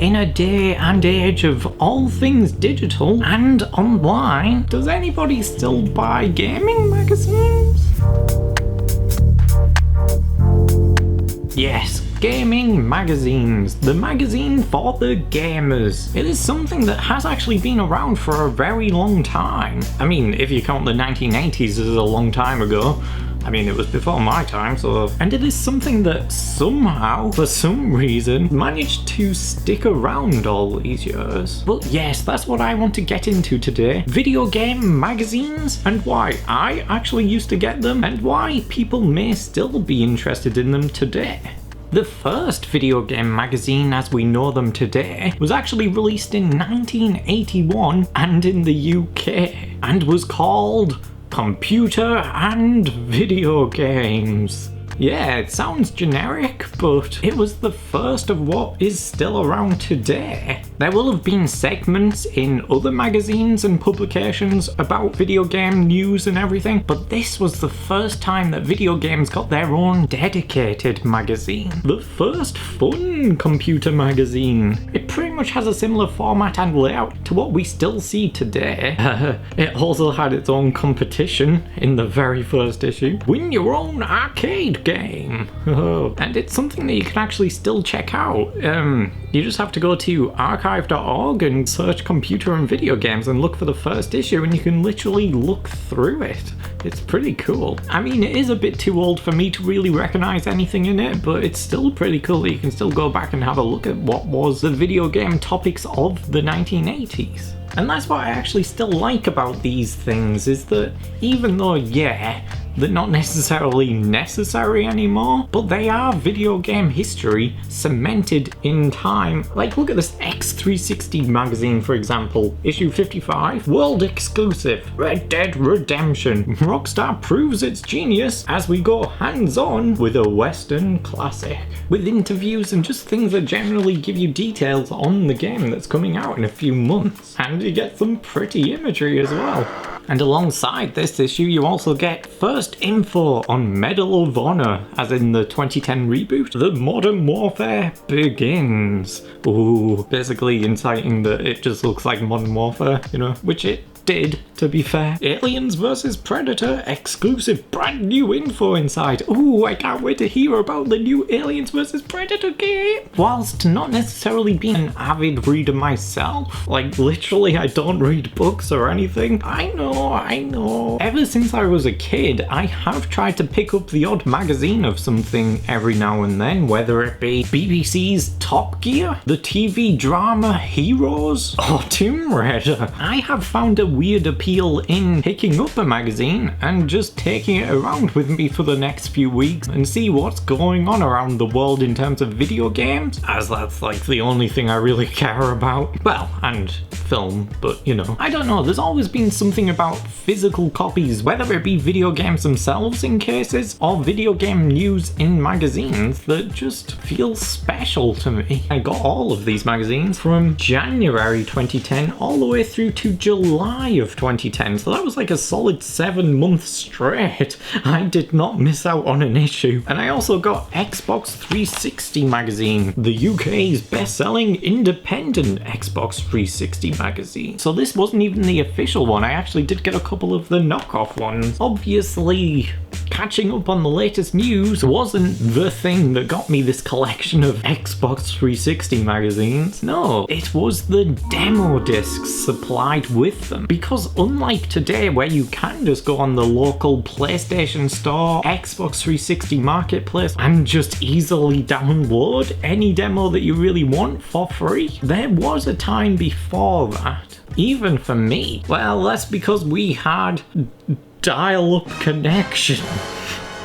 In a day and age of all things digital and online, does anybody still buy gaming magazines? Yes, gaming magazines. The magazine for the gamers. It is something that has actually been around for a very long time. I mean, if you count the 1980s as a long time ago. I mean, it was before my time, so... And it is something that somehow, for some reason, managed to stick around all these years. But yes, that's what I want to get into today. Video game magazines, and why I actually used to get them, and why people may still be interested in them today. The first video game magazine as we know them today was actually released in 1981 and in the UK, and was called Computer and Video Games. Yeah, it sounds generic, but it was the first of what is still around today. There will have been segments in other magazines and publications about video game news and everything, but this was the first time that video games got their own dedicated magazine. The first fun computer magazine. It pretty much has a similar format and layout to what we still see today. It also had its own competition in the very first issue. Win your own arcade game. And it's something that you can actually still check out. You just have to go to archive.org and search computer and video games and look for the first issue, and you can literally look through it. It's pretty cool. I mean, it is a bit too old for me to really recognize anything in it, but it's still pretty cool that you can still go back and have a look at what was the video game topics of the 1980s. And that's what I actually still like about these things, is that even though, yeah, they're not necessarily necessary anymore, but they are video game history cemented in time. Like, look at this X360 magazine, for example. Issue 55, world exclusive, Red Dead Redemption. Rockstar proves its genius as we go hands-on with a Western classic. With interviews and just things that generally give you details on the game that's coming out in a few months. And you get some pretty imagery as well. And alongside this issue, you also get first info on Medal of Honor, as in the 2010 reboot. The Modern Warfare begins. Ooh, basically inciting that it just looks like Modern Warfare, you know, which it did, to be fair. Aliens vs Predator, exclusive brand new info inside. Ooh, I can't wait to hear about the new Aliens vs Predator game. Whilst not necessarily being an avid reader myself, like literally I don't read books or anything, I know. Ever since I was a kid, I have tried to pick up the odd magazine of something every now and then, whether it be BBC's Top Gear, the TV drama Heroes, or Tomb Raider. I have found a weird appeal in picking up a magazine and just taking it around with me for the next few weeks and see what's going on around the world in terms of video games, as that's like the only thing I really care about. Well, and film, but you know. I don't know, there's always been something about physical copies, whether it be video games themselves in cases or video game news in magazines, that just feels special to me. I got all of these magazines from January 2010 all the way through to July of 2010, so that was like a solid 7 months straight. I did not miss out on an issue. And I also got Xbox 360 magazine, the UK's best-selling independent Xbox 360 magazine. So this wasn't even the official one, I actually did get a couple of the knockoff ones. Obviously, catching up on the latest news wasn't the thing that got me this collection of Xbox 360 magazines. No, it was the demo discs supplied with them. Because unlike today, where you can just go on the local PlayStation Store, Xbox 360 Marketplace, and just easily download any demo that you really want for free, there was a time before that. Even for me. Well, that's because we had dial-up connection.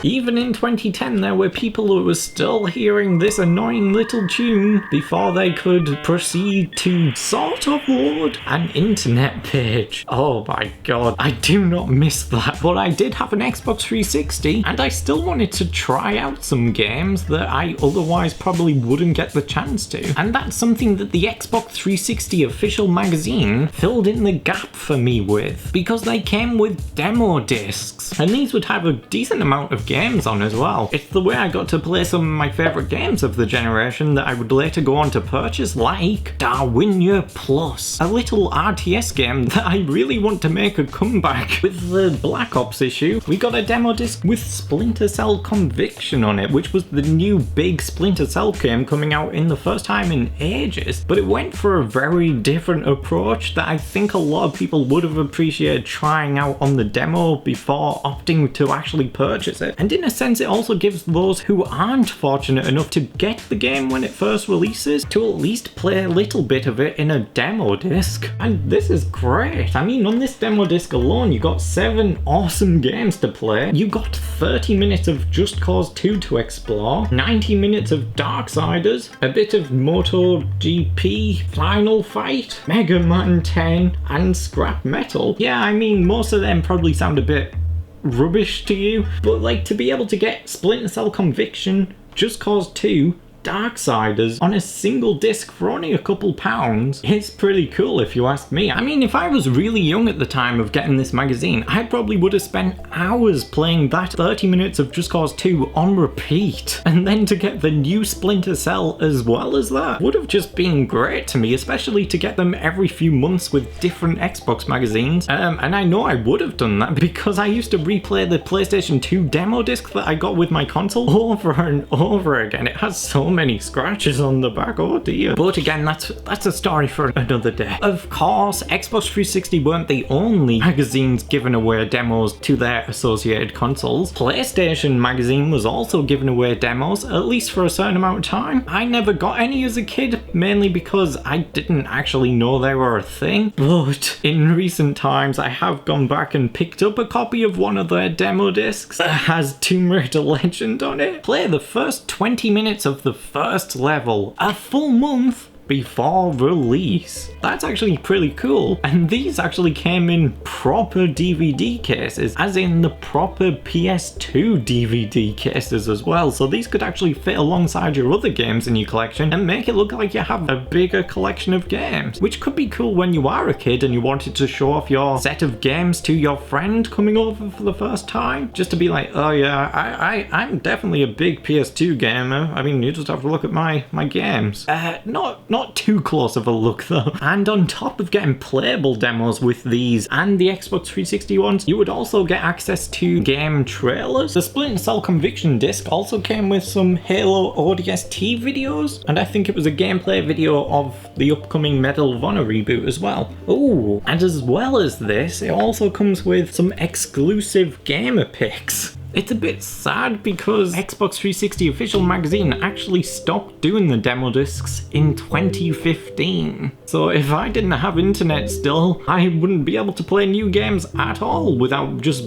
Even in 2010, there were people who were still hearing this annoying little tune before they could proceed to sort of load an internet page. Oh my god, I do not miss that. But I did have an Xbox 360, and I still wanted to try out some games that I otherwise probably wouldn't get the chance to. And that's something that the Xbox 360 official magazine filled in the gap for me with, because they came with demo discs, and these would have a decent amount of games games on as well. It's the way I got to play some of my favourite games of the generation that I would later go on to purchase, like Darwinia Plus, a little RTS game that I really want to make a comeback. With the Black Ops issue, we got a demo disc with Splinter Cell Conviction on it, which was the new big Splinter Cell game coming out in the first time in ages, but it went for a very different approach that I think a lot of people would have appreciated trying out on the demo before opting to actually purchase it. And in a sense, it also gives those who aren't fortunate enough to get the game when it first releases to at least play a little bit of it in a demo disc. And this is great. I mean, on this demo disc alone, you got 7 awesome games to play. You got 30 minutes of Just Cause 2 to explore, 90 minutes of Darksiders, a bit of MotoGP Final Fight, Mega Man 10, and Scrap Metal. Yeah, I mean, most of them probably sound a bit rubbish to you, but like to be able to get Splinter Cell Conviction, Just Cause 2, Darksiders on a single disc for only a couple pounds, it's pretty cool if you ask me. I mean, if I was really young at the time of getting this magazine, I probably would have spent hours playing that 30 minutes of Just Cause 2 on repeat. And then to get the new Splinter Cell as well as that would have just been great to me, especially to get them every few months with different Xbox magazines. And I know I would have done that because I used to replay the PlayStation 2 demo disc that I got with my console over and over again. It has so many scratches on the back, oh dear. But again, that's a story for another day. Of course, Xbox 360 weren't the only magazines giving away demos to their associated consoles. PlayStation magazine was also giving away demos, at least for a certain amount of time. I never got any as a kid, mainly because I didn't actually know they were a thing. But in recent times, I have gone back and picked up a copy of one of their demo discs that has Tomb Raider Legend on it. Play the first 20 minutes of the first level a full month before release. That's actually pretty cool. And these actually came in proper DVD cases, as in the proper PS2 DVD cases as well. So these could actually fit alongside your other games in your collection and make it look like you have a bigger collection of games, which could be cool when you are a kid and you wanted to show off your set of games to your friend coming over for the first time. Just to be like, oh yeah, I'm definitely a big PS2 gamer. I mean, you just have to look at my games. Not too close of a look though. And on top of getting playable demos with these and the Xbox 360 ones, you would also get access to game trailers. The Splinter Cell Conviction disc also came with some Halo ODST videos, and I think it was a gameplay video of the upcoming Medal of Honor reboot as well. Oh, and as well as this, it also comes with some exclusive gamer picks. It's a bit sad because Xbox 360 Official Magazine actually stopped doing the demo discs in 2015. So if I didn't have internet still, I wouldn't be able to play new games at all without just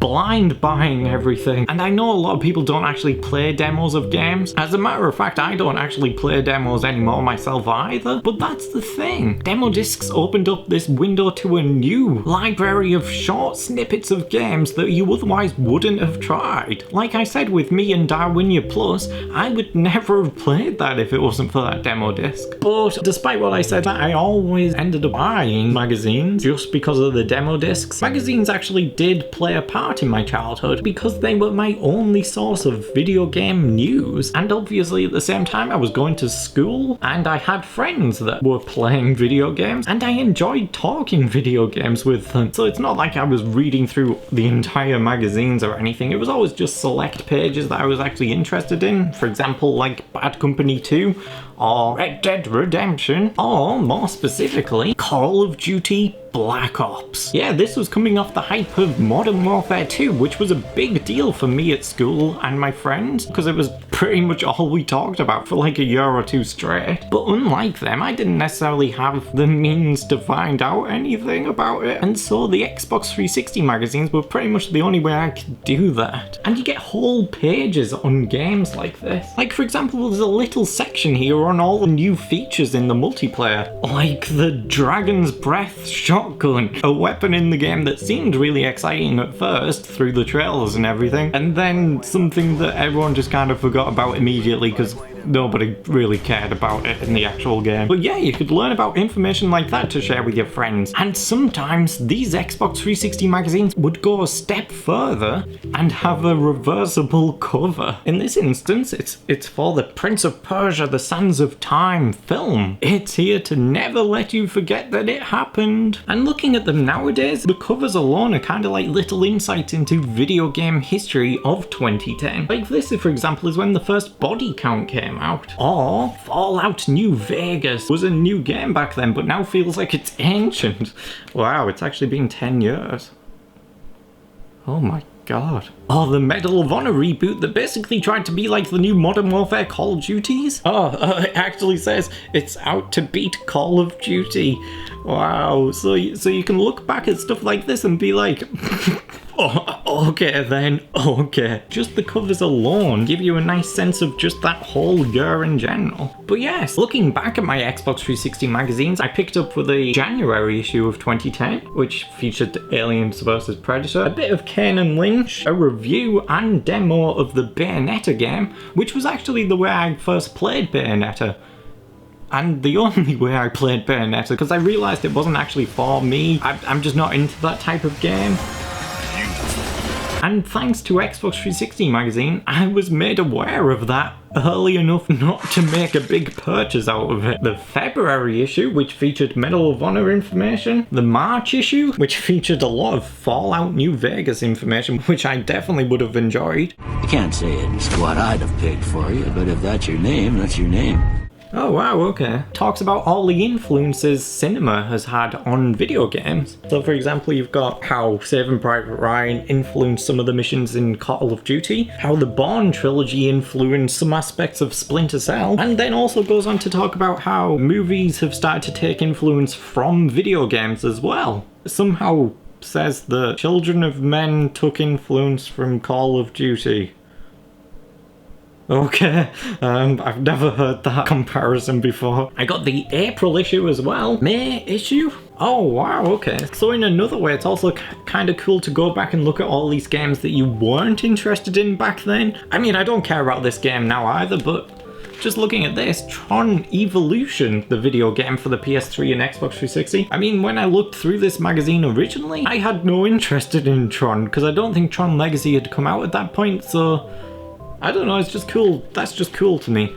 blind buying everything. And I know a lot of people don't actually play demos of games. As a matter of fact, I don't actually play demos anymore myself either. But that's the thing. Demo discs opened up this window to a new library of short snippets of games that you otherwise wouldn't have tried. Like I said with me and Darwinia Plus, I would never have played that if it wasn't for that demo disc. But despite what I said, I always ended up buying magazines just because of the demo discs. Magazines actually did play a part in my childhood because they were my only source of video game news, and obviously at the same time I was going to school and I had friends that were playing video games and I enjoyed talking video games with them. So it's not like I was reading through the entire magazines or anything. It was always just select pages that I was actually interested in. For example, like Bad Company 2 or Red Dead Redemption, or more specifically, Call of Duty Black Ops. Yeah, this was coming off the hype of Modern Warfare 2, which was a big deal for me at school and my friends, because it was pretty much all we talked about for like a year or two straight. But unlike them, I didn't necessarily have the means to find out anything about it, and so the Xbox 360 magazines were pretty much the only way I could do that. And you get whole pages on games like this. Like, for example, there's a little section here on all the new features in the multiplayer, like the Dragon's Breath shotgun, a weapon in the game that seemed really exciting at first through the trailers and everything, and then something that everyone just kind of forgot about immediately because nobody really cared about it in the actual game. But yeah, you could learn about information like that to share with your friends. And sometimes these Xbox 360 magazines would go a step further and have a reversible cover. In this instance, it's for the Prince of Persia: The Sands of Time film. It's here to never let you forget that it happened. And looking at them nowadays, the covers alone are kind of like little insights into video game history of 2010. Like this, for example, is when the first Body Count came out. Or Fallout New Vegas was a new game back then, but now feels like it's ancient. Wow, it's actually been 10 years. Oh my god. Oh, the Medal of Honor reboot that basically tried to be like the new Modern Warfare Call of Duties. It actually says it's out to beat Call of Duty. Wow, so you can look back at stuff like this and be like, oh, okay then, okay. Just the covers alone give you a nice sense of just that whole year in general. But yes, looking back at my Xbox 360 magazines, I picked up with the January issue of 2010, which featured Aliens vs Predator, a bit of Kane and Lynch, a review and demo of the Bayonetta game, which was actually the way I first played Bayonetta. And the only way I played Bayonetta, because I realised it wasn't actually for me. I'm just not into that type of game. And thanks to Xbox 360 magazine, I was made aware of that early enough not to make a big purchase out of it. The February issue, which featured Medal of Honor information. The March issue, which featured a lot of Fallout New Vegas information, which I definitely would have enjoyed. I can't say it's what I'd have picked for you, but if that's your name, that's your name. Oh wow, okay. Talks about all the influences cinema has had on video games. So for example, you've got how Saving Private Ryan influenced some of the missions in Call of Duty, how the Bourne trilogy influenced some aspects of Splinter Cell, and then also goes on to talk about how movies have started to take influence from video games as well. Somehow says the Children of Men took influence from Call of Duty. Okay, I've never heard that comparison before. I got the April issue as well. May issue? Oh wow, okay. So in another way, it's also kind of cool to go back and look at all these games that you weren't interested in back then. I mean, I don't care about this game now either, but just looking at this, Tron Evolution, the video game for the PS3 and Xbox 360. I mean, when I looked through this magazine originally, I had no interest in Tron, because I don't think Tron Legacy had come out at that point, so I don't know, it's just cool. That's just cool to me.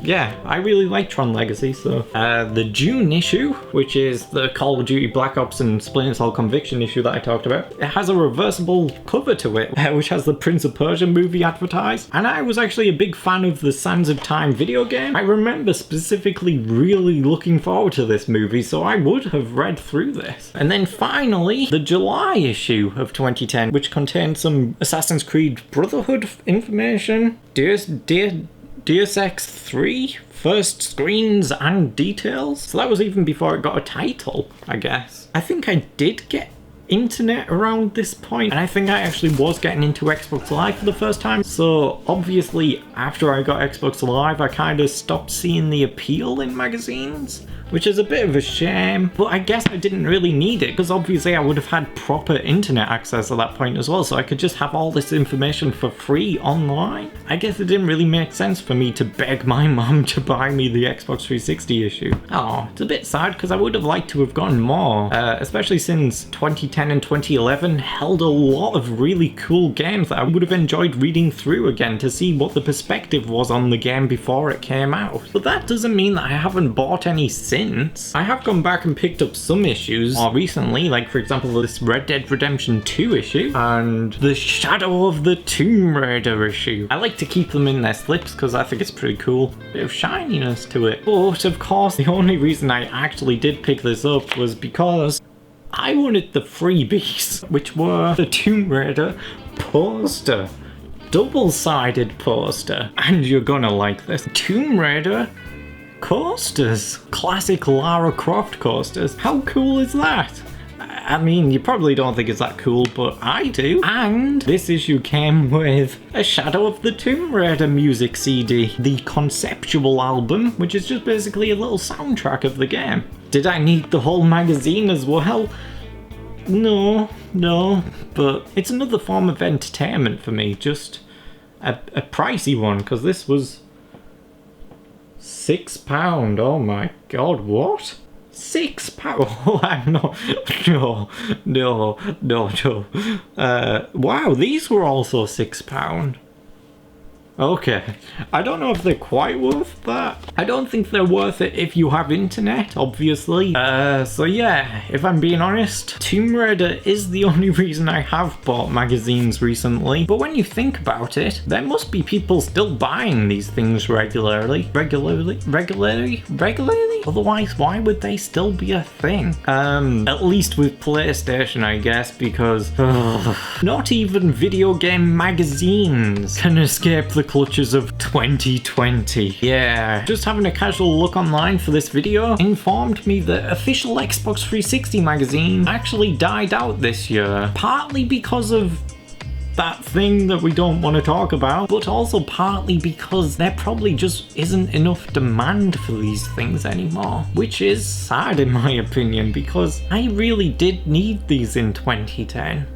Yeah, I really like Tron Legacy, so. The June issue, which is the Call of Duty Black Ops and Splinter Cell Conviction issue that I talked about, it has a reversible cover to it, which has the Prince of Persia movie advertised. And I was actually a big fan of the Sands of Time video game. I remember specifically really looking forward to this movie, so I would have read through this. And then finally, the July issue of 2010, which contained some Assassin's Creed Brotherhood information, Deus Ex 3, first screens and details. So that was even before it got a title, I guess. I think I did get internet around this point, and I think I actually was getting into Xbox Live for the first time. So obviously after I got Xbox Live, I kind of stopped seeing the appeal in magazines, which is a bit of a shame, but I guess I didn't really need it, because obviously I would have had proper internet access at that point as well, so I could just have all this information for free online. I guess it didn't really make sense for me to beg my mum to buy me the Xbox 360 issue. Oh, it's a bit sad, because I would have liked to have gotten more, especially since 2010 and 2011 held a lot of really cool games that I would have enjoyed reading through again to see what the perspective was on the game before it came out. But that doesn't mean that I haven't bought any since. I have gone back and picked up some issues more recently, like for example this Red Dead Redemption 2 issue and the Shadow of the Tomb Raider issue. I like to keep them in their slips because I think it's pretty cool. Bit of shininess to it. But of course the only reason I actually did pick this up was because I wanted the freebies, which were the Tomb Raider poster. Double-sided poster. And you're gonna like this. Tomb Raider coasters. Classic Lara Croft coasters. How cool is that? I mean, you probably don't think it's that cool, but I do. And this issue came with a Shadow of the Tomb Raider music CD. The conceptual album, which is just basically a little soundtrack of the game. Did I need the whole magazine as well? No, but it's another form of entertainment for me. Just a pricey one, because this was £6. Oh my god, what? £6? Oh, I'm not. No. Wow, these were also £6. Okay, I don't know if they're quite worth that. I don't think they're worth it if you have internet, obviously. So yeah, if I'm being honest, Tomb Raider is the only reason I have bought magazines recently. But when you think about it, there must be people still buying these things regularly. Regularly? Otherwise, why would they still be a thing? At least with PlayStation, I guess, because not even video game magazines can escape the clutches of 2020. Yeah, just having a casual look online for this video informed me that official Xbox 360 magazine actually died out this year, partly because of that thing that we don't want to talk about, but also partly because there probably just isn't enough demand for these things anymore, which is sad in my opinion, because I really did need these in 2010.